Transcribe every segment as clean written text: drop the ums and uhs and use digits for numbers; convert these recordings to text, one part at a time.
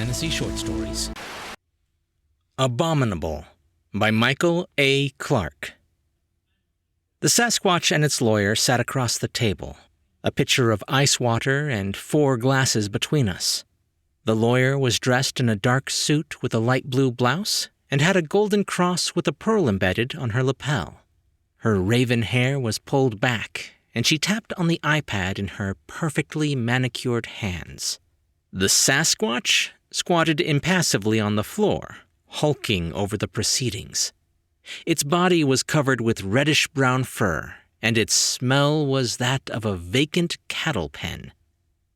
fantasy short stories. Abominable by Michael A. Clark. The Sasquatch and its lawyer sat across the table, a pitcher of ice water and 4 glasses between us. The lawyer was dressed in a dark suit with a light blue blouse and had a golden cross with a pearl embedded on her lapel. Her raven hair was pulled back, and she tapped on the iPad in her perfectly manicured hands. The Sasquatch squatted impassively on the floor, hulking over the proceedings. Its body was covered with reddish-brown fur, and its smell was that of a vacant cattle pen.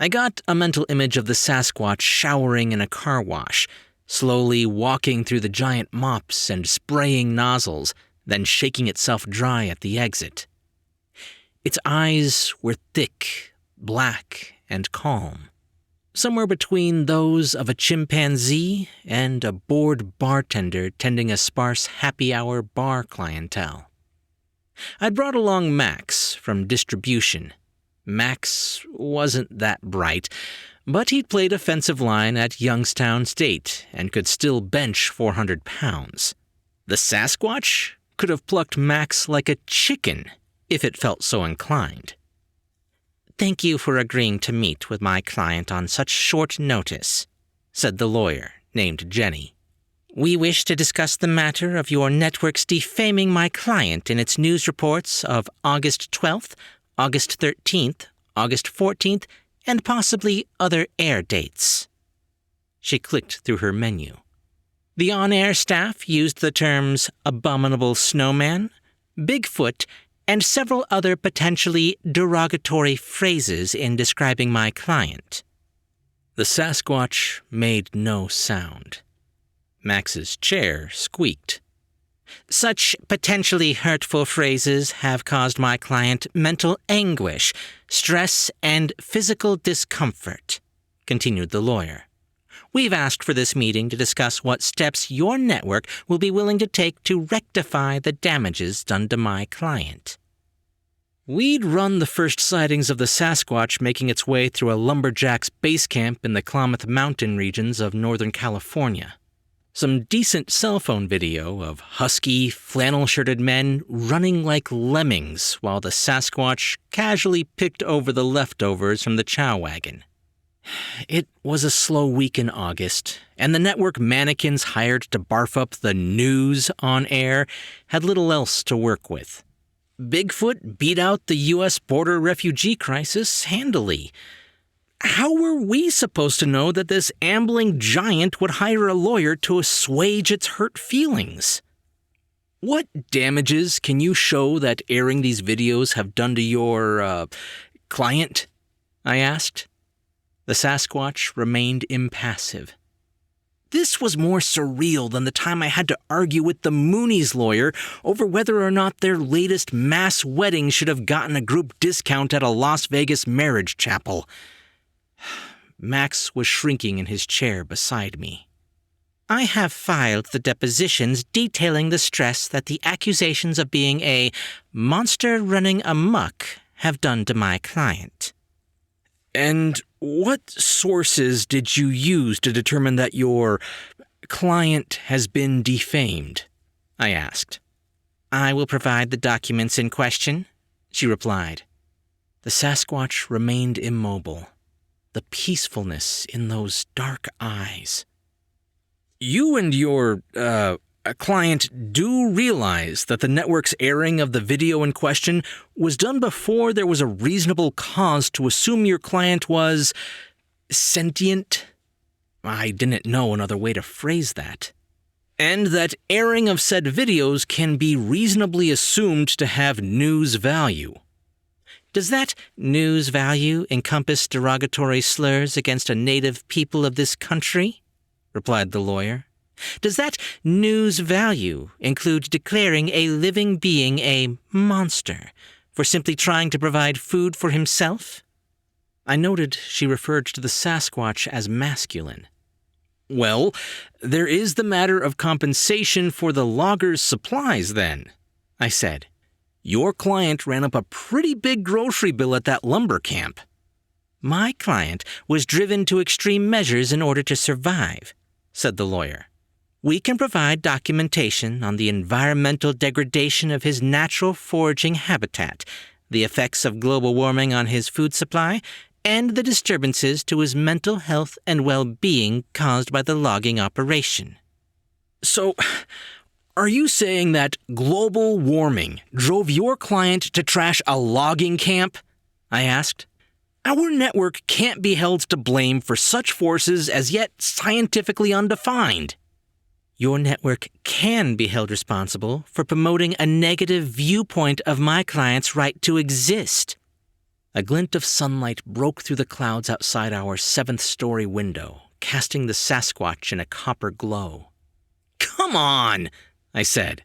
I got a mental image of the Sasquatch showering in a car wash, slowly walking through the giant mops and spraying nozzles, then shaking itself dry at the exit. Its eyes were thick, black, and calm, somewhere between those of a chimpanzee and a bored bartender tending a sparse happy hour bar clientele. I'd brought along Max from distribution. Max wasn't that bright, but he'd played offensive line at Youngstown State and could still bench 400 pounds. The Sasquatch could have plucked Max like a chicken if it felt so inclined. "Thank you for agreeing to meet with my client on such short notice," said the lawyer, named Jenny. "We wish to discuss the matter of your network's defaming my client in its news reports of August 12th, August 13th, August 14th, and possibly other air dates." She clicked through her menu. The on-air staff used the terms abominable snowman, Bigfoot, and several other potentially derogatory phrases in describing my client. The Sasquatch made no sound. Max's chair squeaked. "Such potentially hurtful phrases have caused my client mental anguish, stress, and physical discomfort," continued the lawyer. "We've asked for this meeting to discuss what steps your network will be willing to take to rectify the damages done to my client." We'd run the first sightings of the Sasquatch making its way through a lumberjack's base camp in the Klamath Mountain regions of Northern California. Some decent cell phone video of husky, flannel-shirted men running like lemmings while the Sasquatch casually picked over the leftovers from the chow wagon. It was a slow week in August, and the network mannequins hired to barf up the news on air had little else to work with. Bigfoot beat out the U.S. border refugee crisis handily. How were we supposed to know that this ambling giant would hire a lawyer to assuage its hurt feelings? "What damages can you show that airing these videos have done to your, client?" I asked. The Sasquatch remained impassive. This was more surreal than the time I had to argue with the Mooney's lawyer over whether or not their latest mass wedding should have gotten a group discount at a Las Vegas marriage chapel. Max was shrinking in his chair beside me. "I have filed the depositions detailing the stress that the accusations of being a monster running amok have done to my client." "And what sources did you use to determine that your client has been defamed?" I asked. "I will provide the documents in question," she replied. The Sasquatch remained immobile, the peacefulness in those dark eyes. "You and your, client do realize that the network's airing of the video in question was done before there was a reasonable cause to assume your client was sentient?" I didn't know another way to phrase that. "And that airing of said videos can be reasonably assumed to have news value." "Does that news value encompass derogatory slurs against a native people of this country?" replied the lawyer. "Does that news value include declaring a living being a monster for simply trying to provide food for himself?" I noted she referred to the Sasquatch as masculine. "Well, there is the matter of compensation for the logger's supplies, then," I said. "Your client ran up a pretty big grocery bill at that lumber camp." My client was driven to extreme measures in order to survive, said the lawyer. We can provide documentation on the environmental degradation of his natural foraging habitat, the effects of global warming on his food supply, and the disturbances to his mental health and well-being caused by the logging operation. So, are you saying that global warming drove your client to trash a logging camp? I asked. Our network can't be held to blame for such forces as yet scientifically undefined. Your network can be held responsible for promoting a negative viewpoint of my client's right to exist. A glint of sunlight broke through the clouds outside our 7th-story window, casting the Sasquatch in a copper glow. Come on, I said.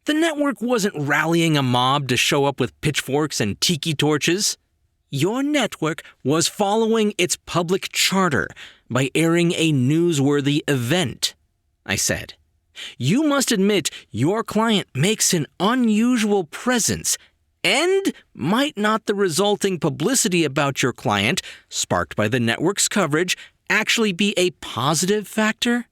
The network wasn't rallying a mob to show up with pitchforks and tiki torches. Your network was following its public charter by airing a newsworthy event, I said. You must admit your client makes an unusual presence, and might not the resulting publicity about your client, sparked by the network's coverage, actually be a positive factor?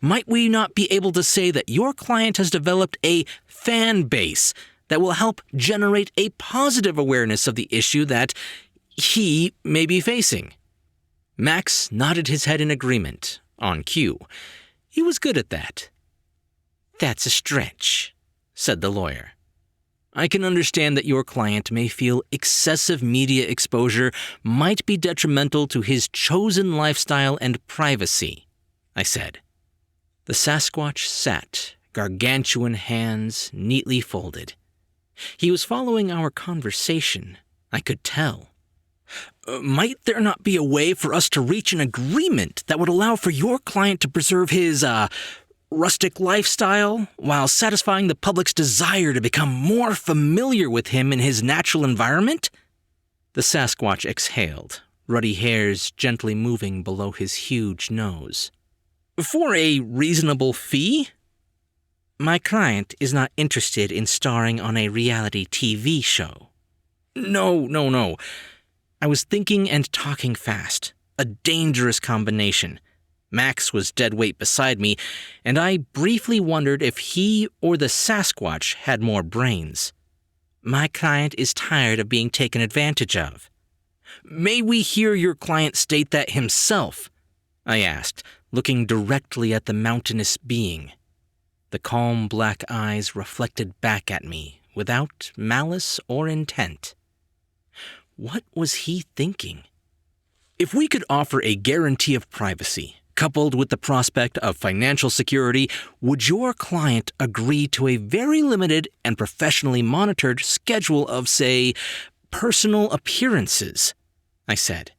Might we not be able to say that your client has developed a fan base that will help generate a positive awareness of the issue that he may be facing? Max nodded his head in agreement, on cue. He was good at that. That's a stretch, said the lawyer. I can understand that your client may feel excessive media exposure might be detrimental to his chosen lifestyle and privacy, I said. The Sasquatch sat, gargantuan hands neatly folded. He was following our conversation, I could tell. Might there not be a way for us to reach an agreement that would allow for your client to preserve his, rustic lifestyle while satisfying the public's desire to become more familiar with him in his natural environment? The Sasquatch exhaled, ruddy hairs gently moving below his huge nose. For a reasonable fee? My client is not interested in starring on a reality TV show. No. I was thinking and talking fast, a dangerous combination. Max was dead weight beside me, and I briefly wondered if he or the Sasquatch had more brains. My client is tired of being taken advantage of. May we hear your client state that himself? I asked, looking directly at the mountainous being. The calm black eyes reflected back at me, without malice or intent. What was he thinking? If we could offer a guarantee of privacy, coupled with the prospect of financial security, would your client agree to a very limited and professionally monitored schedule of, say, personal appearances? I said.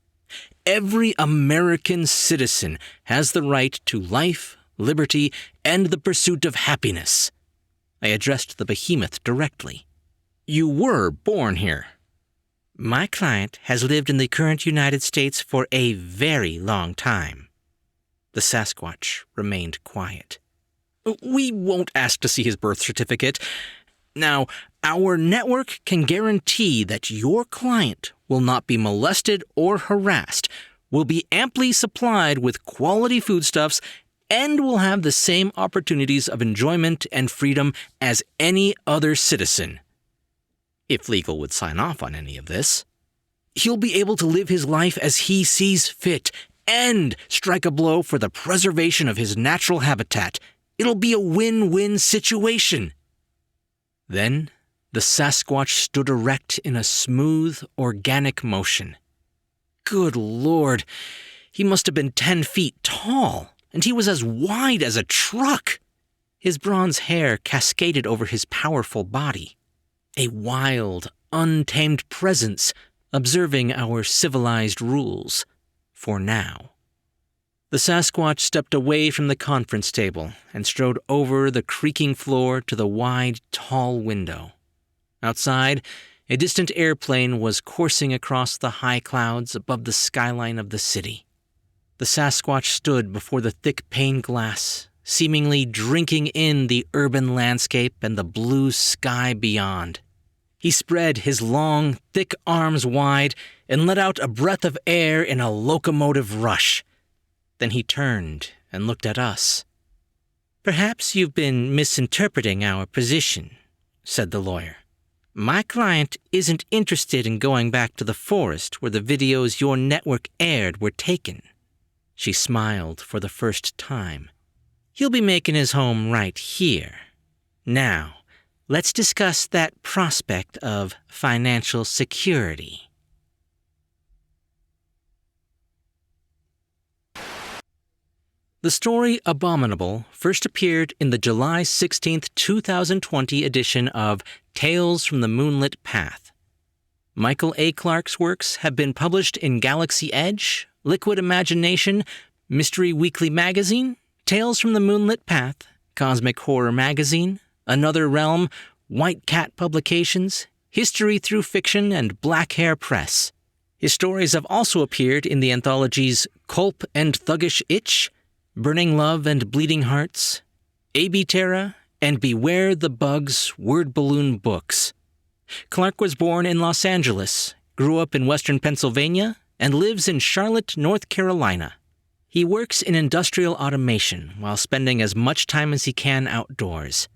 Every American citizen has the right to life, liberty, and the pursuit of happiness. I addressed the behemoth directly. You were born here. My client has lived in the current United States for a very long time. The Sasquatch remained quiet. We won't ask to see his birth certificate. Now, our network can guarantee that your client will not be molested or harassed, will be amply supplied with quality foodstuffs, and will have the same opportunities of enjoyment and freedom as any other citizen. If legal would sign off on any of this. He'll be able to live his life as he sees fit and strike a blow for the preservation of his natural habitat. It'll be a win-win situation. Then, the Sasquatch stood erect in a smooth, organic motion. Good Lord, he must have been 10 feet tall, and he was as wide as a truck. His bronze hair cascaded over his powerful body. A wild, untamed presence, observing our civilized rules, for now. The Sasquatch stepped away from the conference table and strode over the creaking floor to the wide, tall window. Outside, a distant airplane was coursing across the high clouds above the skyline of the city. The Sasquatch stood before the thick pane glass, seemingly drinking in the urban landscape and the blue sky beyond. He spread his long, thick arms wide and let out a breath of air in a locomotive rush. Then he turned and looked at us. "Perhaps you've been misinterpreting our position," said the lawyer. "My client isn't interested in going back to the forest where the videos your network aired were taken." She smiled for the first time. "He'll be making his home right here. Now, let's discuss that prospect of financial security." The story Abominable first appeared in the July 16, 2020 edition of Tales from the Moonlit Path. Michael A. Clark's works have been published in Galaxy Edge, Liquid Imagination, Mystery Weekly Magazine, Tales from the Moonlit Path, Cosmic Horror Magazine, AnotherRealm, White Cat Publications, History Through Fiction, and Black Hare Press. His stories have also appeared in the anthologies Colp and Thuggish Itch, Burning Love and Bleeding Hearts, A.B. Terra, and Beware the Bugs Word Balloon Books. Clark was born in Los Angeles, grew up in western Pennsylvania, and lives in Charlotte, North Carolina. He works in industrial automation while spending as much time as he can outdoors.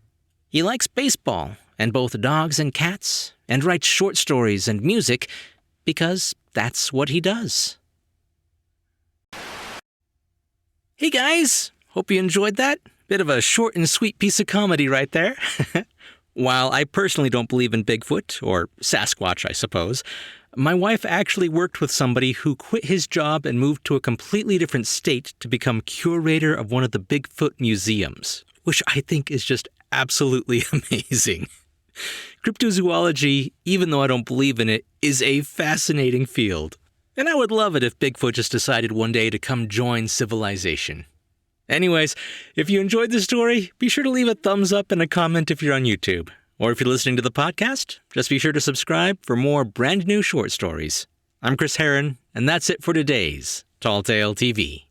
He likes baseball and both dogs and cats, and writes short stories and music because that's what he does. Hey guys, hope you enjoyed that. Bit of a short and sweet piece of comedy right there. While I personally don't believe in Bigfoot, or Sasquatch I suppose, my wife actually worked with somebody who quit his job and moved to a completely different state to become curator of one of the Bigfoot museums, which I think is just absolutely amazing. Cryptozoology, even though I don't believe in it, is a fascinating field. And I would love it if Bigfoot just decided one day to come join civilization. Anyways, if you enjoyed the story, be sure to leave a thumbs up and a comment if you're on YouTube. Or if you're listening to the podcast, just be sure to subscribe for more brand new short stories. I'm Chris Hare, and that's it for today's Tall Tale TV.